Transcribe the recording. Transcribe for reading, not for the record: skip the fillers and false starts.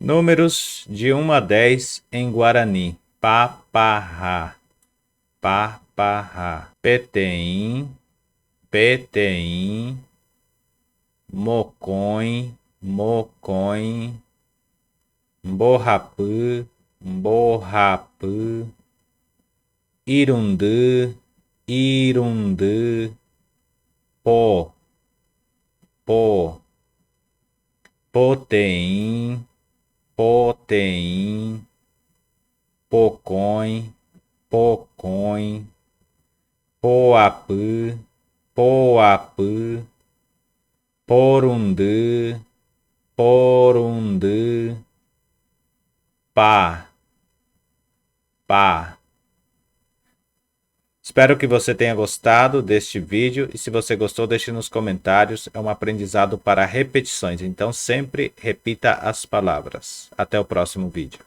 Números de 1 a 10 em Guarani. Paparrá, paparrá. Peteim, peteim. Mocoim, mocoim. Mborrapã, mborrapã. Irundã, irundã. Pó, pó. Poteim, poteim. Pocões, pocões. Poapã, poapã. Porundã, porundã. Pá, pá. Espero que você tenha gostado deste vídeo e se você gostou, deixe nos comentários. É um aprendizado para repetições, então sempre repita as palavras. Até o próximo vídeo.